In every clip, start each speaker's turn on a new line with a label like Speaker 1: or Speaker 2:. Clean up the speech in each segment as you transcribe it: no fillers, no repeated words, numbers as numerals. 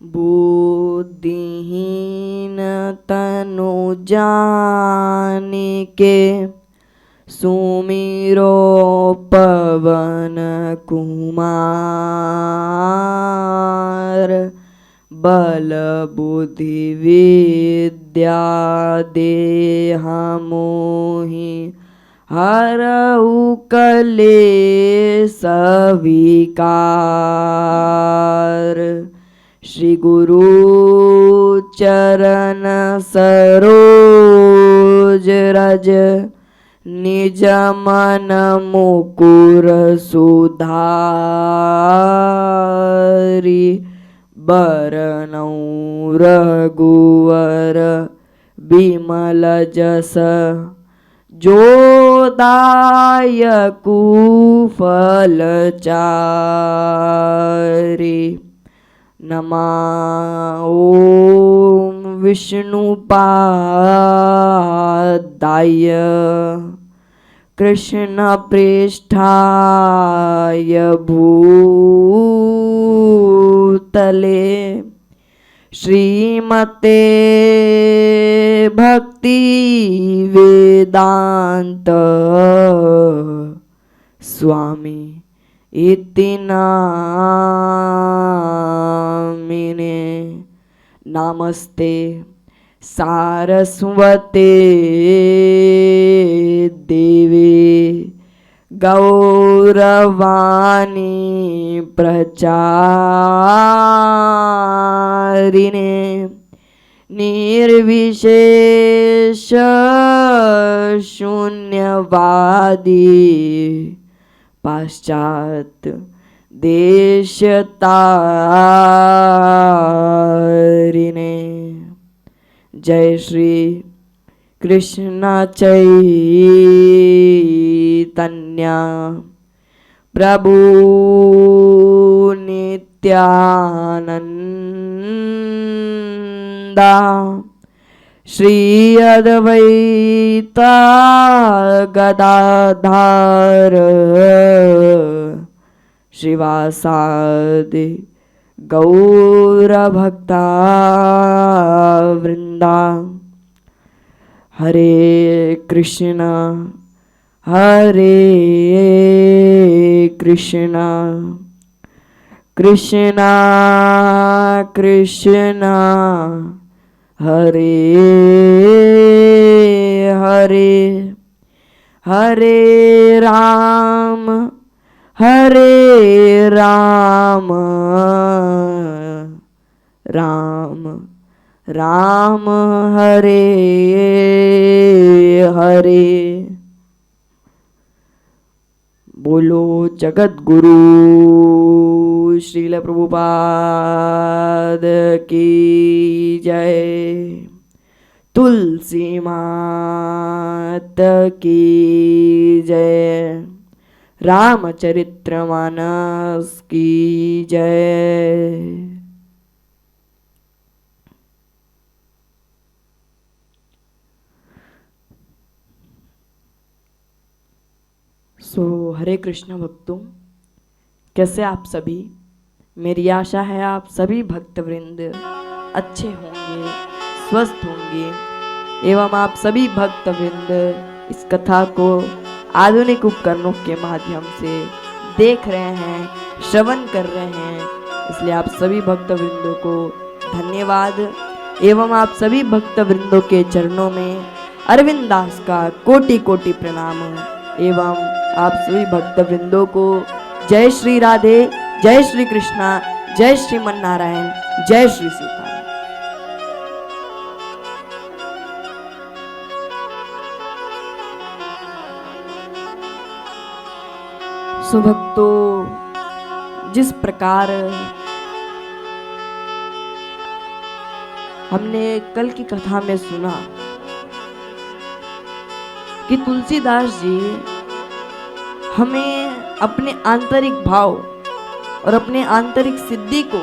Speaker 1: बुद्धिहीन तनु जानिके सुमिरो पवन कुमार। बल बुद्धि विद्या देह मोहि हरऊ कलेश विकार। श्री गुरु चरण सरोज रज निज मन मुकुर सुधारी। बरनौ रघुवर बिमल जस जो दायकु फलचारि। नमः ओम विष्णुपादाय कृष्ण पृष्ठाय भूतले श्रीमते भक्ति वेदांत स्वामी इति नामिने। नमस्ते सारस्वते देवी गौरवाणी प्रचारिणे। निर्विशेष शून्यवादी पाश्चात देशतारिणे। जय श्री कृष्ण चैतन्य प्रभु नित्यानंदा। श्री अद्वैता गदाधर श्रीवासादि गौर भक्ता वृंदा। हरे कृष्णा कृष्णा कृष्णा हरे हरे हरे राम राम राम हरे हरे। बोलो जगत गुरु श्रील प्रभुपाद की जय। तुलसी मात की जय। रामचरित्रमानस की जय। हरे कृष्ण भक्तों, कैसे आप सभी? मेरी आशा है आप सभी भक्तवृंद अच्छे होंगे, स्वस्थ होंगे एवं आप सभी भक्तवृंद इस कथा को आधुनिक उपकरणों के माध्यम से देख रहे हैं, श्रवण कर रहे हैं। इसलिए आप सभी भक्तवृंदों को धन्यवाद एवं आप सभी भक्तवृंदों के चरणों में अरविंद दास का कोटि कोटि प्रणाम एवं आप सभी भक्तवृंदों को जय श्री राधे, जय श्री कृष्णा, जय श्रीमन नारायण, जय श्री सीता। सुभक्तों, जिस प्रकार हमने कल की कथा में सुना कि तुलसीदास जी हमें अपने आंतरिक भाव और अपने आंतरिक सिद्धि को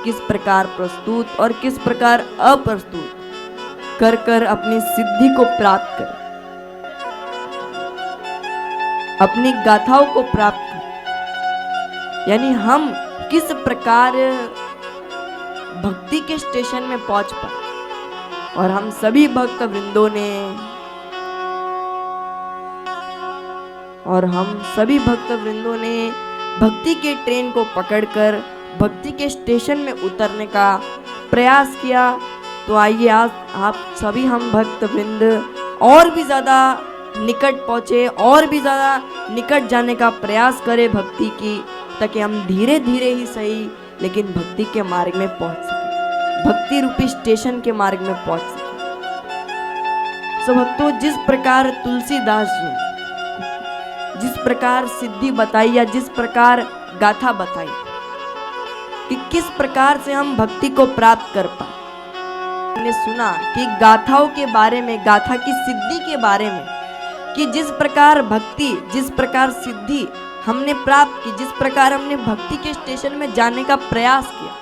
Speaker 1: किस प्रकार प्रस्तुत और किस प्रकार अप्रस्तुत कर कर अपनी सिद्धि को प्राप्त कर, अपनी गाथाओं को प्राप्त कर, यानी हम किस प्रकार भक्ति के स्टेशन में पहुंच पाए और हम सभी भक्त वृंदों ने भक्ति के ट्रेन को पकड़कर भक्ति के स्टेशन में उतरने का प्रयास किया। तो आइए आज आप सभी हम भक्त वृंद और भी ज़्यादा निकट पहुँचे, और भी ज़्यादा निकट जाने का प्रयास करें भक्ति की, ताकि हम धीरे धीरे ही सही लेकिन भक्ति के मार्ग में पहुँच सके, भक्ति रूपी स्टेशन के मार्ग में पहुँच सके। सो भक्तों, जिस प्रकार तुलसीदास जी जिस प्रकार सिद्धि बताई या जिस प्रकार गाथा बताई कि किस प्रकार से हम भक्ति को प्राप्त कर पाए, हमने सुना कि गाथाओं के बारे में, गाथा की सिद्धि के बारे में, कि जिस प्रकार भक्ति, जिस प्रकार सिद्धि हमने प्राप्त की, जिस प्रकार हमने भक्ति के स्टेशन में जाने का प्रयास किया,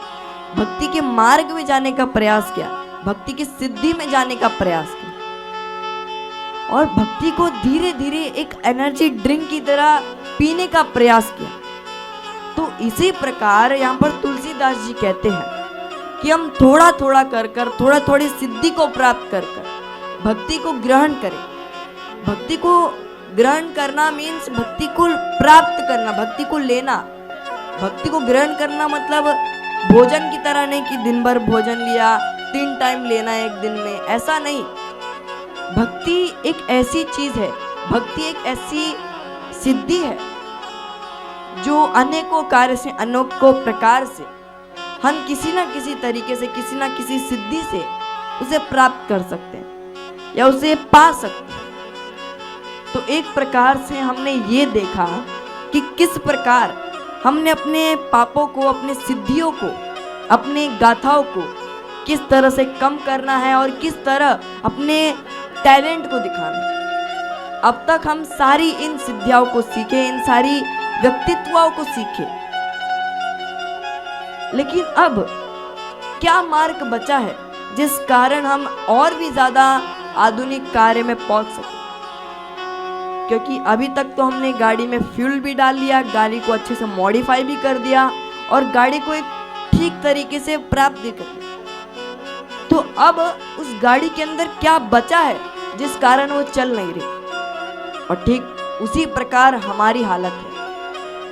Speaker 1: भक्ति के मार्ग में जाने का प्रयास किया, भक्ति की सिद्धि में जाने का प्रयास किया और भक्ति को धीरे धीरे एक एनर्जी ड्रिंक की तरह पीने का प्रयास किया। तो इसी प्रकार यहाँ पर तुलसीदास जी कहते हैं कि हम थोड़ा थोड़ा कर कर, थोड़ा थोड़ी सिद्धि को प्राप्त कर कर भक्ति को ग्रहण करें। भक्ति को ग्रहण करना मीन्स भक्ति को प्राप्त करना, भक्ति को लेना। भक्ति को ग्रहण करना मतलब भोजन की तरह नहीं कि दिन भर भोजन लिया, 3 टाइम लेना है एक दिन में, ऐसा नहीं। भक्ति एक ऐसी चीज है, भक्ति एक ऐसी सिद्धि है जो अनेकों कार्य से, अनेकों प्रकार से हम किसी ना किसी तरीके से, किसी ना किसी सिद्धि से उसे प्राप्त कर सकते हैं या उसे पा सकते हैं। तो एक प्रकार से हमने ये देखा कि किस प्रकार हमने अपने पापों को, अपने सिद्धियों को, अपने गाथाओं को किस तरह से कम करना है और किस तरह अपने टैलेंट को दिखाना है। अब तक हम सारी इन सिद्धियों को सीखे, इन सारी व्यक्तित्वों को सीखे, लेकिन अब क्या मार्ग बचा है जिस कारण हम और भी ज्यादा आधुनिक कार्य में पहुंच सके? क्योंकि अभी तक तो हमने गाड़ी में फ्यूल भी डाल लिया, गाड़ी को अच्छे से मॉडिफाई भी कर दिया और गाड़ी को एक ठीक तरीके से प्राप्त भी कर लिया। तो अब उस गाड़ी के अंदर क्या बचा है जिस कारण वो चल नहीं रही? और ठीक उसी प्रकार हमारी हालत है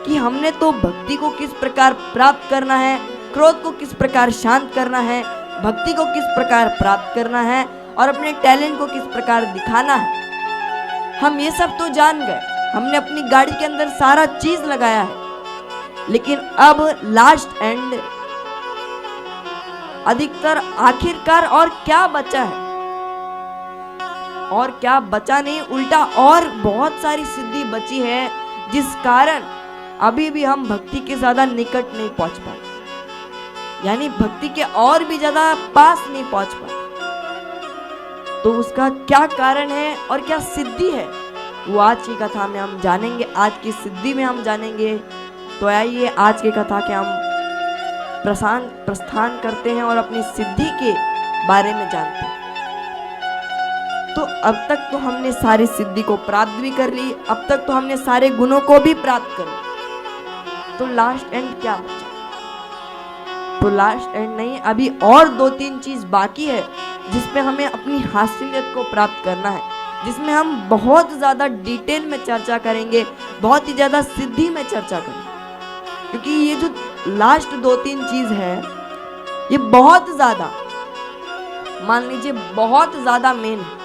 Speaker 1: कि हमने तो भक्ति को किस प्रकार प्राप्त करना है, क्रोध को किस प्रकार शांत करना है, भक्ति को किस प्रकार प्राप्त करना है और अपने टैलेंट को किस प्रकार दिखाना है, हम ये सब तो जान गए। हमने अपनी गाड़ी के अंदर सारा चीज लगाया है, लेकिन अब लास्ट एंड अधिकतर आखिरकार और क्या बचा है? और क्या बचा नहीं, उल्टा और बहुत सारी सिद्धि बची है जिस कारण अभी भी हम भक्ति के ज्यादा निकट नहीं पहुंच पाए, यानी भक्ति के और भी ज्यादा पास नहीं पहुंच पाए। तो उसका क्या कारण है और क्या सिद्धि है, वो आज की कथा में हम जानेंगे, आज की सिद्धि में हम जानेंगे। तो आइए आज की कथा के हम प्रस्थान करते हैं और अपनी सिद्धि के बारे में जानते हैं। तो अब तक तो हमने सारी सिद्धि को प्राप्त भी कर ली, अब तक तो हमने सारे गुणों को भी प्राप्त कर लिया। तो लास्ट एंड क्या बचा? तो लास्ट एंड नहीं, अभी और 2-3 चीज बाकी है जिसपे हमें अपनी हासिलियत को प्राप्त करना है, जिसमें हम बहुत ज्यादा डिटेल में चर्चा करेंगे, बहुत ही ज्यादा सिद्धि में चर्चा करेंगे। क्योंकि ये जो लास्ट 2-3 चीज है ये बहुत ज्यादा, मान लीजिए बहुत ज्यादा मेन है,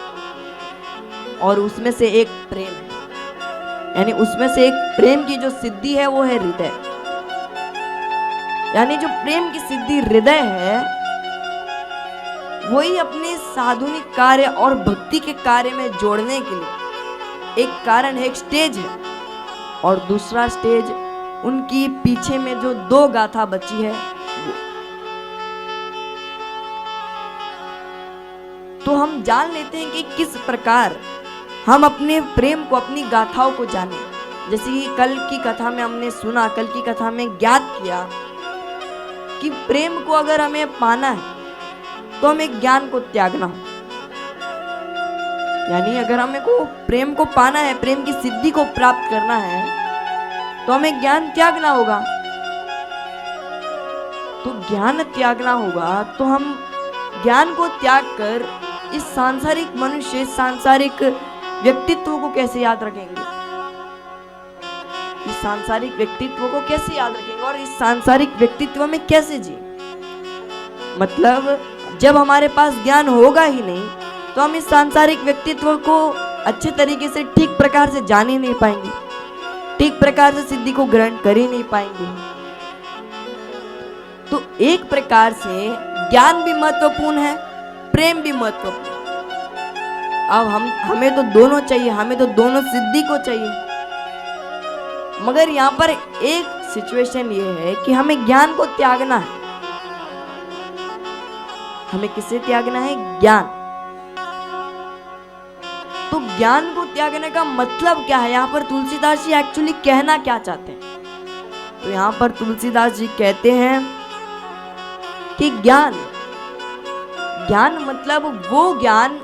Speaker 1: और उसमें से एक प्रेम है, यानी उसमें से एक प्रेम की जो सिद्धि है वो है हृदय। यानी जो प्रेम की सिद्धि हृदय है वही अपने साधुनिक कार्य और भक्ति के कार्य में जोड़ने के लिए एक कारण है, एक स्टेज है। और दूसरा स्टेज उनकी पीछे में जो 2 गाथा बची है वो। तो हम जान लेते हैं कि किस प्रकार हम अपने प्रेम को, अपनी गाथाओं को जाने। जैसे कि कल की कथा में हमने सुना, कल की कथा में ज्ञात किया कि प्रेम को अगर हमें पाना है तो हमें ज्ञान को त्यागना हो। यानी अगर हमें को प्रेम को पाना है, प्रेम की सिद्धि को प्राप्त करना है, तो हमें ज्ञान त्यागना होगा। तो तो ज्ञान त्यागना होगा, तो हम ज्ञान को त्याग कर इस सांसारिक मनुष्य, सांसारिक व्यक्तित्व को कैसे याद रखेंगे? इस सांसारिक व्यक्तित्व को कैसे याद रखेंगे और इस सांसारिक व्यक्तित्व में कैसे जी? मतलब जब हमारे पास ज्ञान होगा ही नहीं तो हम इस सांसारिक व्यक्तित्व को अच्छे तरीके से ठीक प्रकार से जान ही नहीं पाएंगे, ठीक प्रकार से सिद्धि को ग्रहण कर ही नहीं पाएंगे। तो एक प्रकार से ज्ञान भी महत्वपूर्ण है, प्रेम भी महत्वपूर्ण। अब हमें तो दोनों चाहिए, हमें तो दोनों सिद्धि को चाहिए। मगर यहाँ पर एक सिचुएशन ये है कि हमें ज्ञान को त्यागना है। हमें किसे त्यागना है? ज्ञान। तो ज्ञान को त्यागने का मतलब क्या है? यहाँ पर तुलसीदास जी एक्चुअली कहना क्या चाहते हैं? तो यहाँ पर तुलसीदास जी कहते हैं कि ज्ञान मतलब वो ज्ञान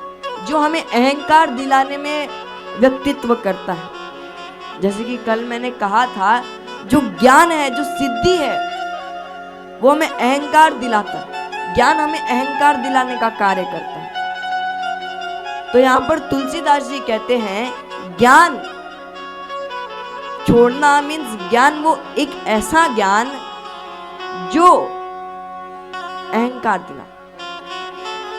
Speaker 1: जो हमें अहंकार दिलाने में व्यक्तित्व करता है। जैसे कि कल मैंने कहा था, जो ज्ञान है, जो सिद्धि है, वो हमें अहंकार दिलाता है। ज्ञान हमें अहंकार दिलाने का कार्य करता है। तो यहाँ पर तुलसीदास जी कहते हैं ज्ञान छोड़ना मीन्स ज्ञान वो एक ऐसा ज्ञान जो अहंकार दिला,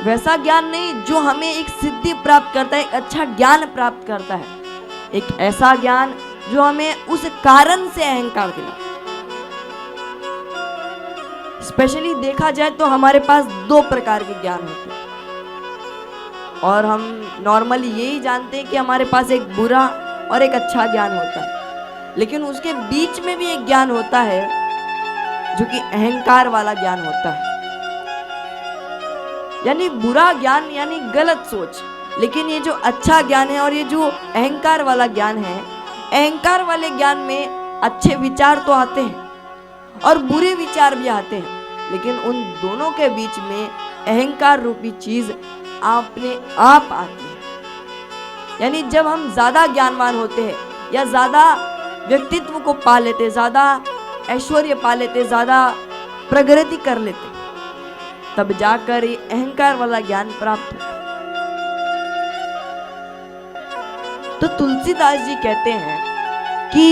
Speaker 1: वैसा ज्ञान नहीं जो हमें एक सिद्धि प्राप्त करता है, एक अच्छा ज्ञान प्राप्त करता है, एक ऐसा ज्ञान जो हमें उस कारण से अहंकार दिला। स्पेशली देखा जाए तो हमारे पास दो प्रकार के ज्ञान होते हैं और हम नॉर्मली यही जानते हैं कि हमारे पास एक बुरा और एक अच्छा ज्ञान होता है, लेकिन उसके बीच में भी एक ज्ञान होता है जो कि अहंकार वाला ज्ञान होता है। यानी बुरा ज्ञान यानी गलत सोच, लेकिन ये जो अच्छा ज्ञान है और ये जो अहंकार वाला ज्ञान है, अहंकार वाले ज्ञान में अच्छे विचार तो आते हैं और बुरे विचार भी आते हैं, लेकिन उन दोनों के बीच में अहंकार रूपी चीज अपने आप आती है। यानी जब हम ज्यादा ज्ञानवान होते हैं या ज्यादा व्यक्तित्व को पा लेते, ज्यादा ऐश्वर्य पा लेते, ज्यादा प्रगति कर लेते, तब जाकर ये अहंकार वाला ज्ञान प्राप्त होता है। तो तुलसीदास जी कहते हैं कि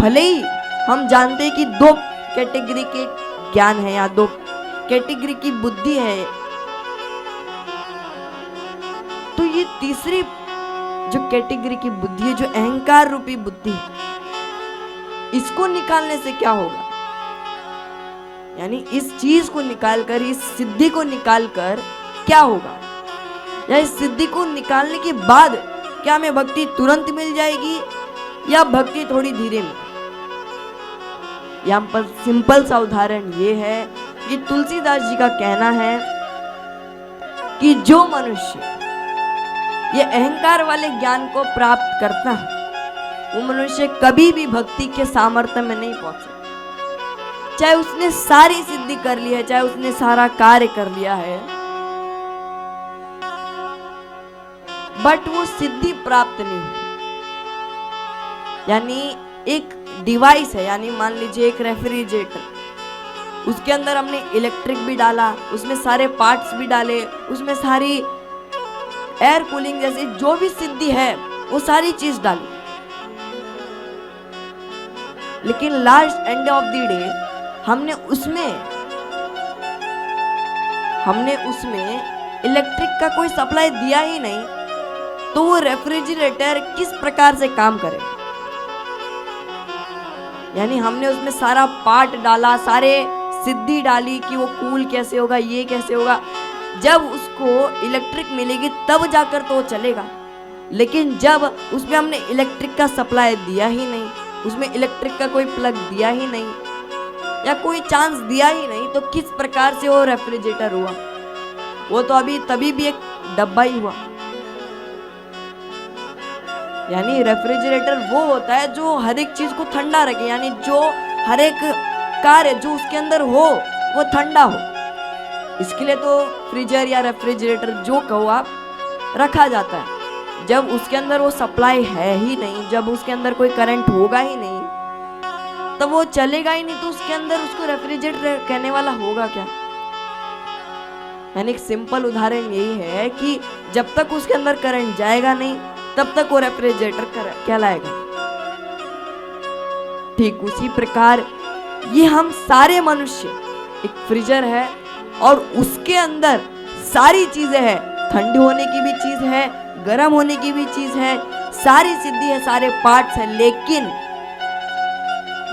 Speaker 1: भले ही हम जानते हैं कि दो कैटेगरी के ज्ञान है या दो कैटेगरी की बुद्धि है, तो ये तीसरी जो कैटेगरी की बुद्धि है, जो अहंकार रूपी बुद्धि है, इसको निकालने से क्या होगा? यानी इस चीज को निकालकर, इस सिद्धि को निकालकर क्या होगा? या इस सिद्धि को निकालने के बाद क्या हमें भक्ति तुरंत मिल जाएगी या भक्ति थोड़ी धीरे में? यहाँ पर सिंपल सा उदाहरण ये है कि तुलसीदास जी का कहना है कि जो मनुष्य ये अहंकार वाले ज्ञान को प्राप्त करता है, वो मनुष्य कभी भी भक्ति के सामर्थ्य में नहीं पहुंच सकता। चाहे उसने सारी सिद्धि कर ली है, चाहे उसने सारा कार्य कर लिया है, बट वो सिद्धि प्राप्त नहीं हुई। यानी एक डिवाइस है, यानी मान लीजिए एक रेफ्रिजरेटर, उसके अंदर हमने इलेक्ट्रिक भी डाला, उसमें सारे पार्ट्स भी डाले, उसमें सारी एयर कूलिंग जैसी जो भी सिद्धि है वो सारी चीज डाली, लेकिन last end of the day हमने उसमें इलेक्ट्रिक का कोई सप्लाई दिया ही नहीं, तो वो रेफ्रिजरेटर किस प्रकार से काम करेगा? यानी हमने उसमें सारा पार्ट डाला, सारे सिद्धि डाली कि वो कूल कैसे होगा, ये कैसे होगा, जब उसको इलेक्ट्रिक मिलेगी तब जाकर तो वो चलेगा। लेकिन जब उसमें हमने इलेक्ट्रिक का सप्लाई दिया ही नहीं, उसमें इलेक्ट्रिक का कोई प्लग दिया ही नहीं या कोई चांस दिया ही नहीं, तो किस प्रकार से वो रेफ्रिजरेटर हुआ? वो तो तभी भी एक डब्बा ही हुआ। यानी रेफ्रिजरेटर वो होता है जो हर एक चीज को ठंडा रखे, यानी जो हर एक कार्य जो उसके अंदर हो वो ठंडा हो। इसके लिए तो फ्रीजर या रेफ्रिजरेटर जो कहो आप रखा जाता है। जब उसके अंदर वो सप्लाई है ही नहीं, जब उसके अंदर कोई करंट होगा ही नहीं, तब वो चलेगा ही नहीं, तो उसके अंदर उसको रेफ्रिजरेटर कहने वाला होगा क्या? यानी एक सिंपल उदाहरण यही है कि जब तक उसके अंदर करंट जाएगा नहीं तब तक वो रेफ्रिजरेटर कहलाएगा। ठीक उसी प्रकार ये हम सारे मनुष्य एक फ्रीजर है और उसके अंदर सारी चीजें हैं, ठंडी होने की भी चीज है, गर्म होने की भी चीज है, सारी सिद्धि है, सारे पार्ट्स हैं, लेकिन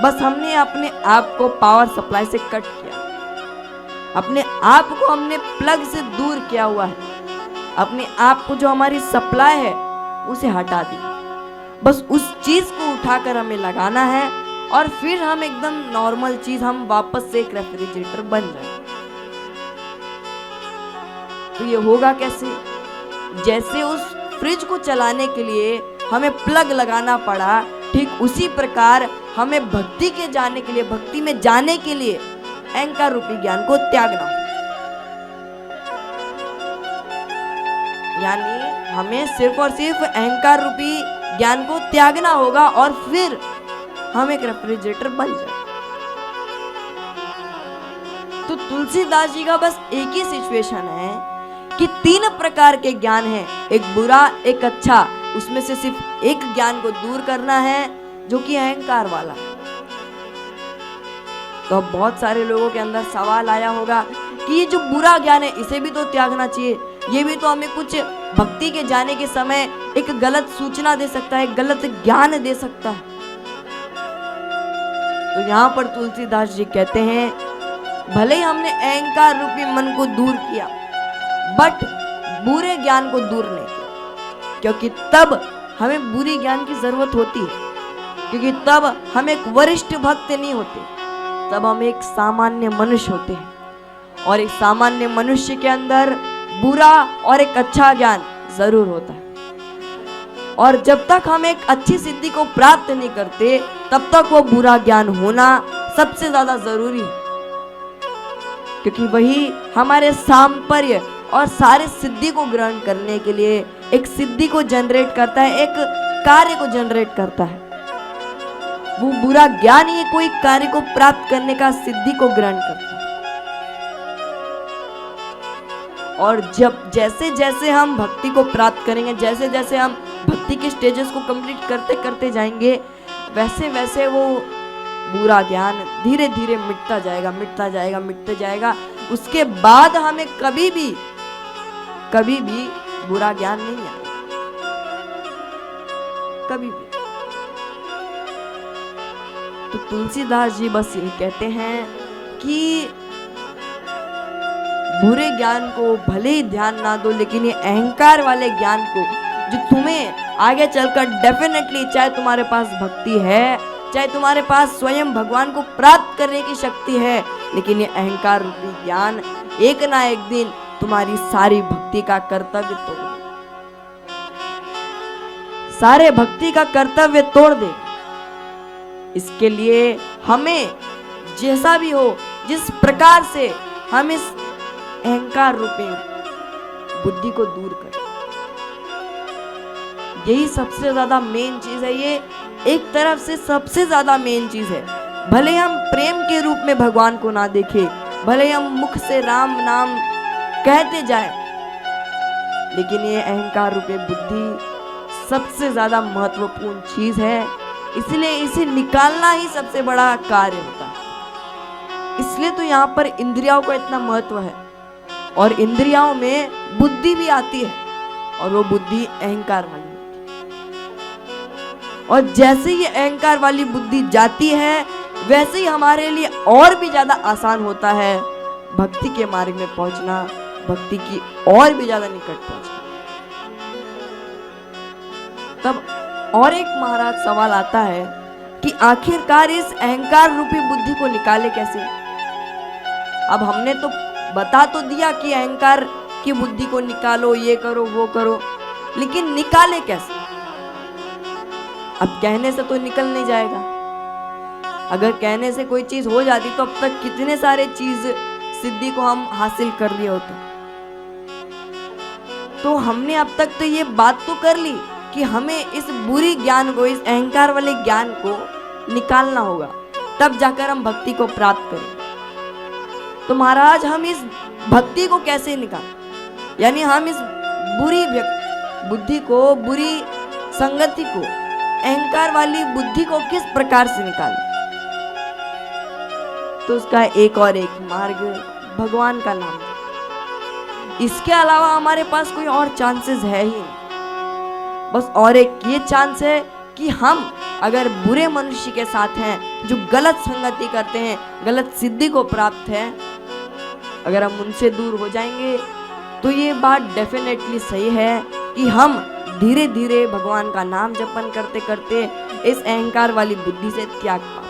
Speaker 1: बस हमने अपने आप को पावर सप्लाई से कट किया, अपने आप को हमने प्लग से दूर किया हुआ है, अपने आप को जो हमारी सप्लाई है उसे हटा दी। बस उस चीज को उठाकर हमें लगाना है और फिर हम एकदम नॉर्मल चीज, हम वापस से एक रेफ्रिजरेटर बन जाए। तो ये होगा कैसे? जैसे उस फ्रिज को चलाने के लिए हमें प्लग लगाना पड़ा, ठीक उसी प्रकार हमें भक्ति के जाने के लिए, भक्ति में जाने के लिए अहंकार रूपी ज्ञान को त्यागना। यानी हमें सिर्फ और सिर्फ अहंकार रूपी ज्ञान को त्यागना होगा और फिर हम एक रेफ्रिजरेटर बन जाए। तो तुलसीदास जी का बस एक ही सिचुएशन है कि 3 प्रकार के ज्ञान हैं, एक बुरा, एक अच्छा, उसमें से सिर्फ एक ज्ञान को दूर करना है जो कि अहंकार वाला। तो अब बहुत सारे लोगों के अंदर सवाल आया होगा कि ये जो बुरा ज्ञान है इसे भी तो त्यागना चाहिए, ये भी तो हमें कुछ भक्ति के जाने के समय एक गलत सूचना दे सकता है, गलत ज्ञान दे सकता है। तो यहाँ पर तुलसीदास जी कहते हैं भले ही हमने अहंकार रूपी मन को दूर किया बट बुरे ज्ञान को दूर नहीं किया, क्योंकि तब हमें बुरी ज्ञान की जरूरत होती है, क्योंकि तब हम एक वरिष्ठ भक्त नहीं होते, तब हम एक सामान्य मनुष्य होते हैं और एक सामान्य मनुष्य के अंदर बुरा और एक अच्छा ज्ञान जरूर होता है। और जब तक हम एक अच्छी सिद्धि को प्राप्त नहीं करते तब तक वो बुरा ज्ञान होना सबसे ज्यादा जरूरी है, क्योंकि वही हमारे सांपर्य और सारे सिद्धि को ग्रहण करने के लिए एक सिद्धि को जनरेट करता है, एक कार्य को जनरेट करता है। वो बुरा ज्ञान ही कोई कार्य को प्राप्त करने का सिद्धि को ग्रहण करता है। और जब जैसे जैसे हम भक्ति को प्राप्त करेंगे, जैसे जैसे हम भक्ति के स्टेजेस को कंप्लीट करते करते जाएंगे, वैसे वैसे वो बुरा ज्ञान धीरे धीरे मिटता जाएगा, मिटता जाएगा, मिटते जाएगा। उसके बाद हमें कभी भी बुरा ज्ञान नहीं आएगा, कभी भी। तो तुलसीदास जी बस ये कहते हैं कि बुरे ज्ञान को भले ही ध्यान ना दो, लेकिन ये अहंकार वाले ज्ञान को जो तुम्हें आगे चलकर डेफिनेटली, चाहे तुम्हारे पास भक्ति है, चाहे तुम्हारे पास स्वयं भगवान को प्राप्त करने की शक्ति है, लेकिन ये अहंकार रूपी ज्ञान एक ना एक दिन तुम्हारी सारी भक्ति का कर्तव्य तोड़ दे, सारे भक्ति का कर्तव्य तोड़ दे। इसके लिए हमें जैसा भी हो, जिस प्रकार से हम इस अहंकार रूपी बुद्धि को दूर करें, यही सबसे ज्यादा मेन चीज है। ये एक तरफ से सबसे ज्यादा मेन चीज है। भले हम प्रेम के रूप में भगवान को ना देखें, भले हम मुख से राम नाम कहते जाएं, लेकिन ये अहंकार रूपी बुद्धि सबसे ज्यादा महत्वपूर्ण चीज है। इसलिए इसे निकालना ही सबसे बड़ा कार्य होता है। इसलिए तो यहाँ पर इंद्रियों का इतना महत्व है, और इंद्रियों में बुद्धि भी आती है, और वो बुद्धि अहंकार वाली होती है। और जैसे ये अहंकार वाली बुद्धि जाती है, वैसे ही हमारे लिए और भी ज्यादा आसान होता है भक्ति के मार्ग में पहुंचना, भक्ति की और भी ज्यादा निकट पहुंचना। तब और एक महाराज सवाल आता है कि आखिरकार इस अहंकार रूपी बुद्धि को निकाले कैसे? अब हमने तो बता तो दिया कि अहंकार की बुद्धि को निकालो, ये करो, वो करो, लेकिन निकाले कैसे? अब कहने से तो निकल नहीं जाएगा। अगर कहने से कोई चीज हो जाती तो अब तक कितने सारे चीज सिद्धि को हम हासिल कर लिए होते। तो हमने अब तक तो ये बात तो कर ली कि हमें इस बुरी ज्ञान को, इस अहंकार वाले ज्ञान को निकालना होगा, तब जाकर हम भक्ति को प्राप्त करें। तो महाराज हम इस भक्ति को कैसे निकालें, यानी हम इस बुरी बुद्धि को, बुरी संगति को, अहंकार वाली बुद्धि को किस प्रकार से निकालें। तो उसका एक और एक मार्ग भगवान का नाम है। इसके अलावा हमारे पास कोई और चांसेस है ही नहीं। बस और एक ये चांस है कि हम अगर बुरे मनुष्य के साथ हैं, जो गलत संगति करते हैं, गलत सिद्धि को प्राप्त है, अगर हम उनसे दूर हो जाएंगे तो ये बात डेफिनेटली सही है कि हम धीरे धीरे भगवान का नाम जपन करते करते इस अहंकार वाली बुद्धि से त्याग पाते।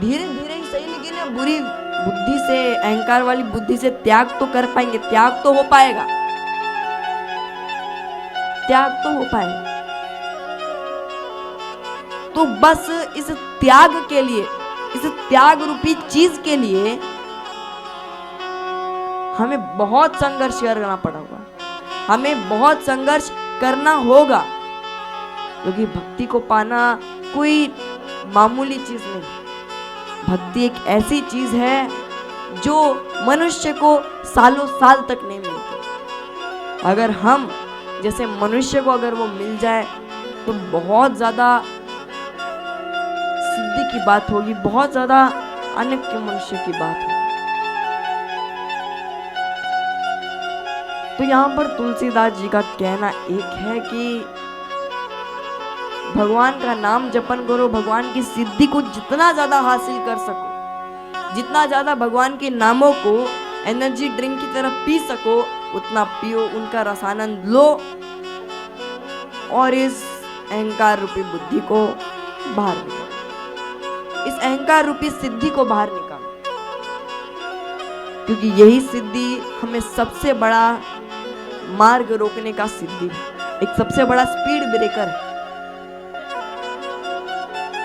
Speaker 1: धीरे धीरे ही सही, लेकिन ये बुरी बुद्धि से, अहंकार वाली बुद्धि से त्याग तो कर पाएंगे, त्याग तो हो पाएगा, त्याग तो हो पाएगा। तो बस इस त्याग के लिए, इस त्याग रूपी चीज के लिए हमें बहुत संघर्ष करना पड़ेगा, हमें बहुत संघर्ष करना होगा, क्योंकि भक्ति को पाना कोई मामूली चीज नहीं। भक्ति एक ऐसी चीज है जो मनुष्य को सालों साल तक नहीं मिलती। अगर हम जैसे मनुष्य को अगर वो मिल जाए तो बहुत ज्यादा सिद्धि की बात होगी, बहुत ज्यादा अनन्य मनुष्य की बात होगी। तो यहाँ पर तुलसीदास जी का कहना एक है कि भगवान का नाम जपन करो, भगवान की सिद्धि को जितना ज्यादा हासिल कर सको, जितना ज्यादा भगवान के नामों को एनर्जी ड्रिंक की तरह पी सको उतना पियो, उनका रसानंद लो और इस अहंकार रूपी बुद्धि को बाहर निकालो, इस अहंकार रूपी सिद्धि को बाहर निकालो, क्योंकि यही सिद्धि हमें सबसे बड़ा मार्ग रोकने का सिद्धि है, एक सबसे बड़ा स्पीड ब्रेकर है।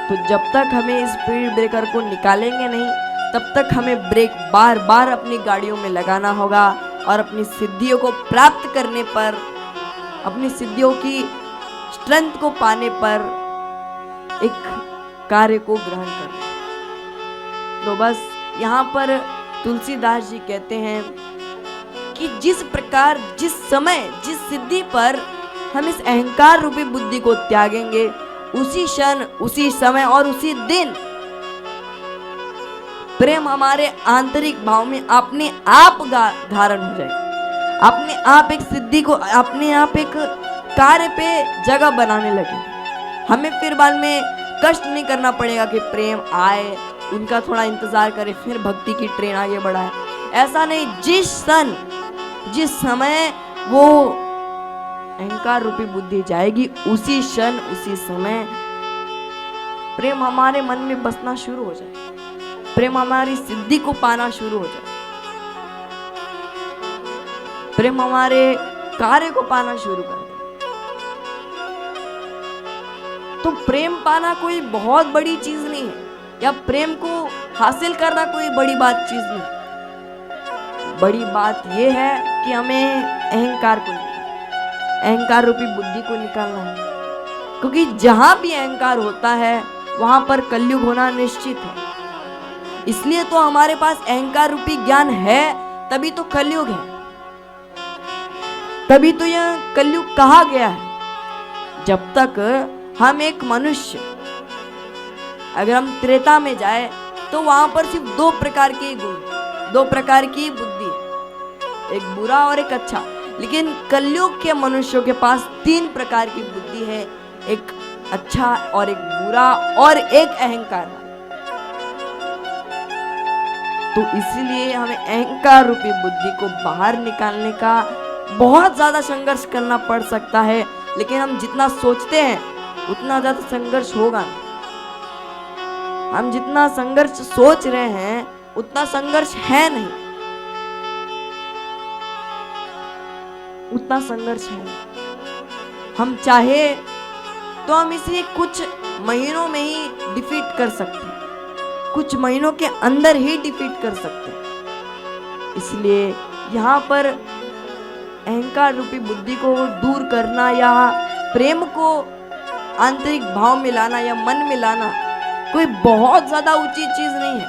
Speaker 1: तो जब तक हमें इस स्पीड ब्रेकर को निकालेंगे नहीं, तब तक हमें ब्रेक बार बार अपनी गाड़ियों में लगाना होगा और अपनी सिद्धियों को प्राप्त करने पर, अपनी सिद्धियों की स्ट्रेंथ को पाने पर एक कार्य को ग्रहण करना। तो बस यहाँ पर तुलसीदास जी कहते हैं कि जिस प्रकार, जिस समय, जिस सिद्धि पर हम इस अहंकार रूपी बुद्धि को त्यागेंगे, उसी क्षण, उसी समय और उसी दिन प्रेम हमारे आंतरिक भाव में अपने आप धारण हो जाए, अपने आप एक सिद्धि को, अपने आप एक कार्य पे जगह बनाने लगे। हमें फिर बाद में कष्ट नहीं करना पड़ेगा कि प्रेम आए, उनका थोड़ा इंतजार करें, फिर भक्ति की ट्रेन आगे बढ़ाए। ऐसा नहीं, जिस क्षण, जिस समय वो अहंकार रूपी बुद्धि जाएगी, उसी क्षण, उसी समय प्रेम हमारे मन में बसना शुरू हो जाए, प्रेम हमारी सिद्धि को पाना शुरू हो जाए, प्रेम हमारे कार्य को पाना शुरू कर दे। तो प्रेम पाना कोई बहुत बड़ी चीज नहीं है, या प्रेम को हासिल करना कोई बड़ी बात चीज नहीं। बड़ी बात यह है कि हमें अहंकार को, अहंकार रूपी बुद्धि को निकालना है, क्योंकि जहां भी अहंकार होता है वहां पर कलयुग होना निश्चित है। इसलिए तो हमारे पास अहंकार रूपी ज्ञान है, तभी तो कलयुग है, तभी तो यह कलयुग कहा गया है। जब तक हम एक मनुष्य, अगर हम त्रेता में जाए तो वहां पर सिर्फ दो प्रकार के गुण, दो प्रकार की बुद्धि है, एक बुरा और एक अच्छा। लेकिन कलयुग के मनुष्यों के पास तीन प्रकार की बुद्धि है, एक अच्छा और एक बुरा और एक अहंकार। तो इसलिए हमें अहंकार रूपी बुद्धि को बाहर निकालने का बहुत ज्यादा संघर्ष करना पड़ सकता है, लेकिन हम जितना सोचते हैं उतना ज्यादा संघर्ष होगा। हम जितना संघर्ष सोच रहे हैं उतना संघर्ष है नहीं, उतना संघर्ष है। हम चाहे तो हम इसे कुछ महीनों में ही डिफीट कर सकते हैं, कुछ महीनों के अंदर ही डिफीट कर सकते हैं। इसलिए यहाँ पर अहंकार रूपी बुद्धि को दूर करना या प्रेम को आंतरिक भाव में लाना या मन में लाना, कोई बहुत ज्यादा ऊंची चीज नहीं है।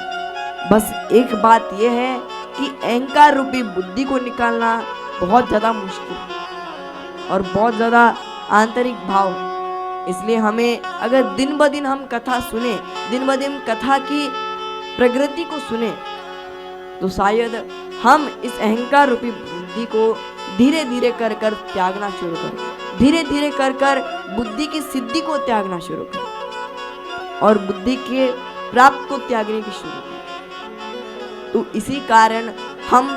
Speaker 1: बस एक बात यह है कि अहंकार रूपी बुद्धि को निकालना बहुत ज्यादा मुश्किल है और बहुत ज्यादा आंतरिक भाव है। इसलिए हमें अगर दिन ब दिन हम कथा सुने, दिन ब दिन कथा की प्रगति को सुने, तो शायद हम इस अहंकार रूपी बुद्धि को धीरे धीरे कर कर त्यागना शुरू करें, धीरे धीरे कर कर बुद्धि की सिद्धि को त्यागना शुरू करें और बुद्धि के प्राप्त को त्यागने की शुरू करें। तो इसी कारण हम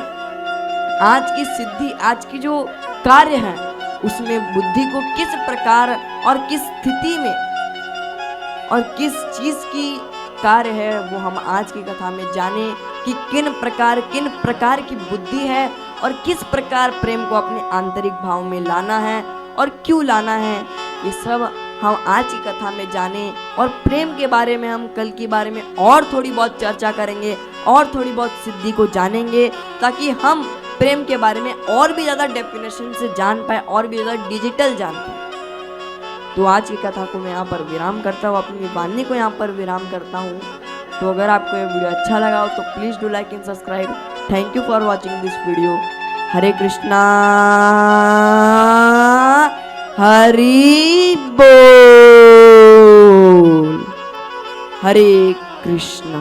Speaker 1: आज की सिद्धि, आज की जो कार्य है, उसमें बुद्धि को किस प्रकार और किस स्थिति में और किस चीज की कार्य है, वो हम आज की कथा में जाने कि किन प्रकार की बुद्धि है और किस प्रकार प्रेम को अपने आंतरिक भाव में लाना है और क्यों लाना है। ये सब हम आज की कथा में जाने और प्रेम के बारे में हम कल के बारे में और थोड़ी बहुत चर्चा करेंगे और थोड़ी बहुत सिद्धि को जानेंगे, ताकि हम प्रेम के बारे में और भी ज़्यादा डेफिनेशन से जान पाए और भी ज़्यादा डिजिटल जान पाए। तो आज की कथा को मैं यहाँ पर विराम करता हूँ, अपनी वाणी को यहाँ पर विराम करता हूँ। तो अगर आपको ये वीडियो अच्छा लगा हो तो please do like and subscribe. Thank you for watching this video. हरे कृष्णा, हरि बोल, हरे कृष्णा।